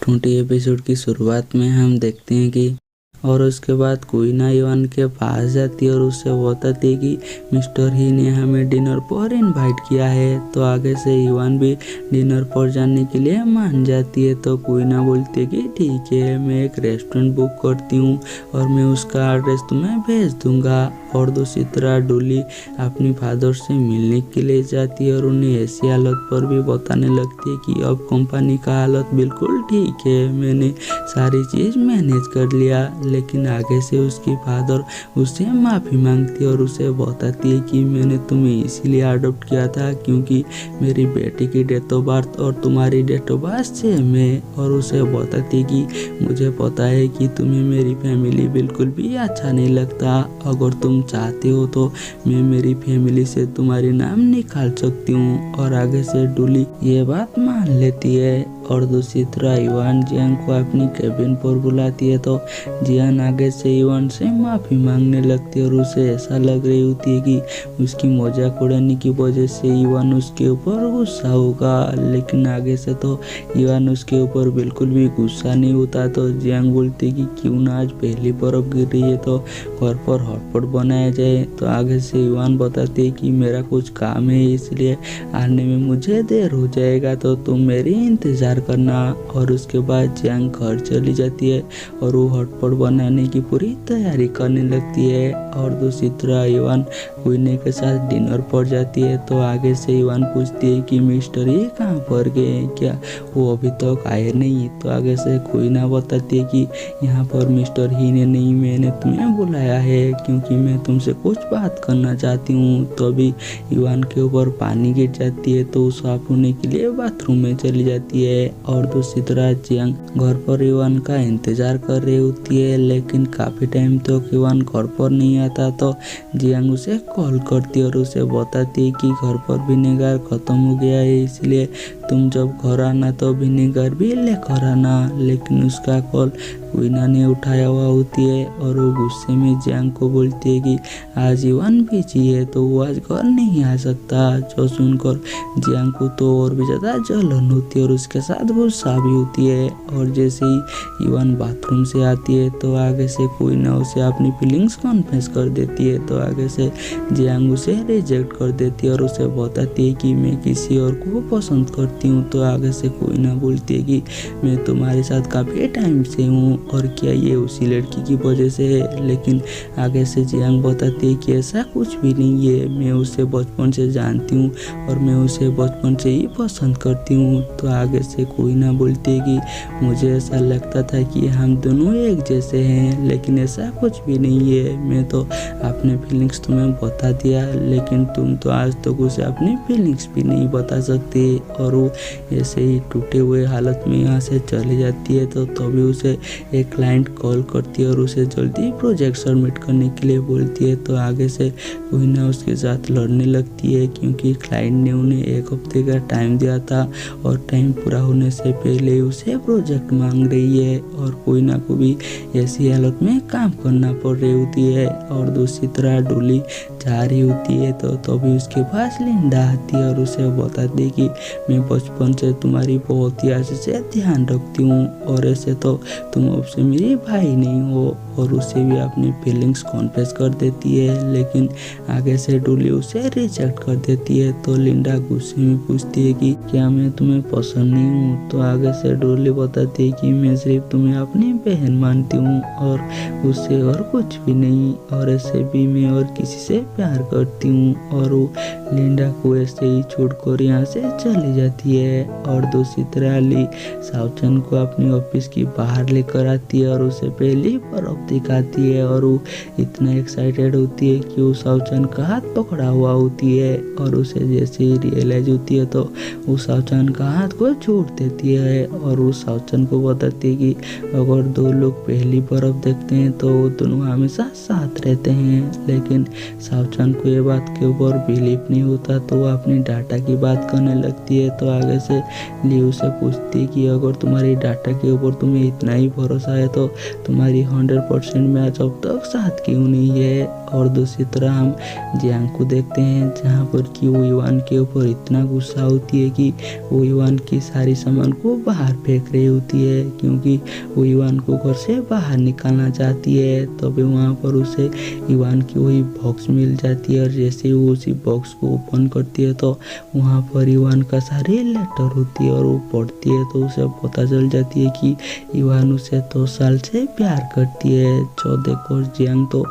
20 episode की शुरुआत में हम देखते हैं कि और उसके बाद कुइना इवान के पास जाती है और उससे बताती है कि मिस्टर ही ने हमें डिनर पर इनवाइट किया है। तो आगे से इवान भी डिनर पर जाने के लिए मान जाती है। तो कुइना बोलती है कि ठीक है, मैं एक रेस्टोरेंट बुक करती हूँ और मैं उसका एड्रेस तुम्हें भेज दूंगा। और दूसरी तरह डोली अपनी फादर से मिलने के लिए जाती है और उन्हें ऐसी हालत पर भी बताने लगती है कि अब कंपनी का हालत बिल्कुल ठीक है, मैंने सारी चीज़ मैनेज कर लिया। लेकिन आगे से उसकी फादर उससे माफ़ी मांगती है और उसे बताती है कि मैंने तुम्हें इसीलिए अडॉप्ट किया था क्योंकि मेरी बेटी की डेट ऑफ बर्थ और तुम्हारी डेट ऑफ बर्थ सेम है। और उसे बताती है कि मुझे पता है कि तुम्हें मेरी फैमिली बिल्कुल भी अच्छा नहीं लगता, अगर तुम चाहते हो तो मैं मेरी फैमिली से तुम्हारी नाम निकाल सकती हूँ। और आगे से डोली ये बात मान लेती है। और दूसरी तरह इवान जियांग को अपनी कैबिन पर बुलाती है तो जियान आगे से इवान से माफ़ी मांगने लगती है और उसे ऐसा लग रही होती है कि उसकी मजाक उड़ाने की वजह से इवान उसके ऊपर गुस्सा होगा। लेकिन आगे से तो इवान उसके ऊपर बिल्कुल भी गुस्सा नहीं होता। तो जियांग बोलती है कि क्यों ना आज पहली बर्फ गिर रही है तो घर पर हॉटपॉट बनाया जाए। तो आगे से इवान बताती है कि मेरा कुछ काम है इसलिए आने में मुझे देर हो जाएगा, तो तुम मेरी इंतज़ार करना। और उसके बाद जियांग घर चली जाती है और वो हॉटपॉट बनाने की पूरी तैयारी करने लगती है। और दूसरी तरह इवान कुइने के साथ डिनर पर जाती है। तो आगे से इवान पूछती है कि मिस्टर ये कहाँ पर गए, क्या वो अभी तक आए नहीं। तो आगे से कुइना बताती है कि यहाँ पर मिस्टर ही ने नहीं, मैंने तुम्हें बुलाया है क्योंकि मैं तुमसे कुछ बात करना चाहती हूँ। तो अभी इवान के ऊपर पानी गिर जाती है तो साफ होने के लिए बाथरूम में चली जाती है। और दूसरी तरह जियांग घर पर इवान का इंतजार कर रही होती है, लेकिन काफ़ी टाइम तक इवान घर पर नहीं आता। तो जियांग उसे कॉल करती है और उसे बताती है कि घर पर विनेगर ख़त्म हो गया है, इसलिए तुम जब घर आना तो विनेगर भी लेकर आना। लेकिन उसका कॉल कुइना ने उठाया हुआ होती है और वो गुस्से में जियांग को बोलती है कि आज इवान बिजी है तो वो आज घर नहीं आ सकता। जो सुनकर जियांग को तो और भी ज़्यादा जलन होती है और उसके साथ गुस्सा भी होती है। और जैसे ही इवान बाथरूम से आती है तो आगे से कुइना उसे अपनी फीलिंग्स कन्फेस कर देती है। तो आगे से जियांग उसे रिजेक्ट कर देती है और उसे बताती है कि मैं किसी और को पसंद करती हूँ। तो आगे से कुइना बोलती है कि मैं तुम्हारे साथ काफ़ी टाइम से हूँ और क्या ये उसी लड़की की वजह से है। लेकिन आगे से जियांग बताती है कि ऐसा कुछ भी नहीं है, मैं उसे बचपन से जानती हूँ और मैं उसे बचपन से ही पसंद करती हूँ। तो आगे से कुइना बोलती है कि मुझे ऐसा लगता था कि हम दोनों एक जैसे हैं, लेकिन ऐसा कुछ भी नहीं है, मैं तो अपने फीलिंग्स तुम्हें बता दिया लेकिन तुम तो आज तक उसे अपनी फीलिंग्स भी नहीं बता सकते। और वो ऐसे ही टूटे हुए हालत में यहाँ से चली जाती है। तो तभी उसे एक क्लाइंट कॉल करती है और उसे जल्दी प्रोजेक्ट सबमिट करने के लिए बोलती है। तो आगे से कुइना उसके साथ लड़ने लगती है क्योंकि क्लाइंट ने उन्हें 1 हफ्ते का टाइम दिया था और टाइम पूरा होने से पहले उसे प्रोजेक्ट मांग रही है। और कुइना को भी ऐसी हालत में काम करना पड़ रही होती है। और दूसरी तरह डोली जा रही होती है तो तभी उसके पास लिंडा आती है और उसे बताती है कि मैं बचपन से तुम्हारी बहुत ही अच्छे से ध्यान रखती हूँ और ऐसे तो तुम अब से मेरी भाई नहीं हो। और उसे भी अपनी फीलिंग्स कॉन्फेस कर देती है, लेकिन आगे से डोली उसे रिजेक्ट कर देती है। तो लिंडा गुस्से में पूछती है कि क्या मैं तुम्हें पसंद नहीं हूँ। तो आगे से डोली बताती है कि मैं सिर्फ तुम्हें अपनी बहन मानती हूँ और उससे और कुछ भी नहीं, और ऐसे भी मैं और किसी से प्यार करती हूँ। और वो लिंडा को ऐसे ही छोड़कर यहाँ से चली जाती है। और दूसरी तरह ली साउचन को अपनी ऑफिस की बाहर लेकर आती है और उसे पहली बर्फ दिखाती है और वो इतना एक्साइटेड होती है कि वो साउचन का हाथ पकड़ा हुआ होती है। और उसे जैसे ही रियलाइज होती है तो वो साउचन का हाथ को छोड़ देती है और वो साउचन को बताती है कि अगर 2 लोग पहली बर्फ देखते हैं तो वो दोनों हमेशा साथ रहते हैं। लेकिन साउचन को ये बात के ऊपर बिलीव नहीं होता तो वो अपनी डाटा की बात करने लगती है। तो आगे से लियू से पूछती है कि अगर तुम्हारी डाटा के ऊपर तुम्हें इतना ही भरोसा है तो तुम्हारी 100% मैच अब तक साथ क्यों नहीं है। और दूसरी तरह हम जियांग को देखते हैं जहाँ पर कि वो इवान के ऊपर इतना गुस्सा होती है कि वो इवान की सारी सामान को बाहर फेंक रही होती है, क्योंकि वो इवान को घर से बाहर निकालना चाहती है। तभी वहाँ पर उसे इवान की वही बॉक्स मिल जाती है और जैसे ही वो उसी बॉक्स को ओपन करती है तो वहाँ पर इवान का सारी लेटर होती है और वो पढ़ती है तो उसे पता चल जाती है कि इवान उसे 2 साल से प्यार करती है। जो देखो जियांग तो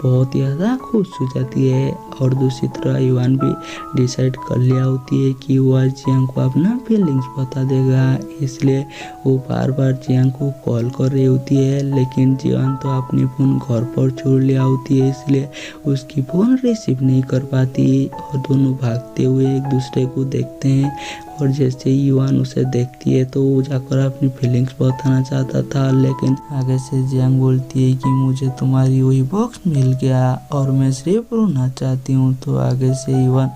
बहुत ही ज़्यादा खुश हो जाती है। और दूसरी तरह इवान भी डिसाइड कर लिया होती है कि वो आज जियांग को अपना फीलिंग्स बता देगा, इसलिए वो बार बार जियांग को कॉल कर रही होती है। लेकिन जियांग तो अपनी फ़ोन घर पर छोड़ लिया होती है, इसलिए उसकी फ़ोन रिसीव नहीं कर पाती और दोनों भागते हुए एक दूसरे को देखते हैं। और जैसे ही इवान उसे देखती है तो वो जाकर अपनी फीलिंग्स बताना चाहता था, लेकिन आगे से जियांग बोलती है कि मुझे तुम्हारी वही बॉक्स मिल गया और मैं सिर्फ रोना चाहती हूँ। तो आगे से इवान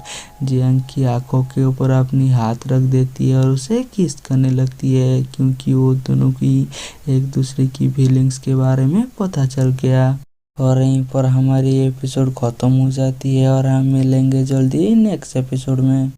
जियांग की आंखों के ऊपर अपनी हाथ रख देती है और उसे किस करने लगती है, क्योंकि वो दोनों की एक दूसरे की फीलिंग्स के बारे में पता चल गया। और यहीं पर हमारी एपिसोड खत्म हो जाती है और हम मिलेंगे जल्दी नेक्स्ट एपिसोड में।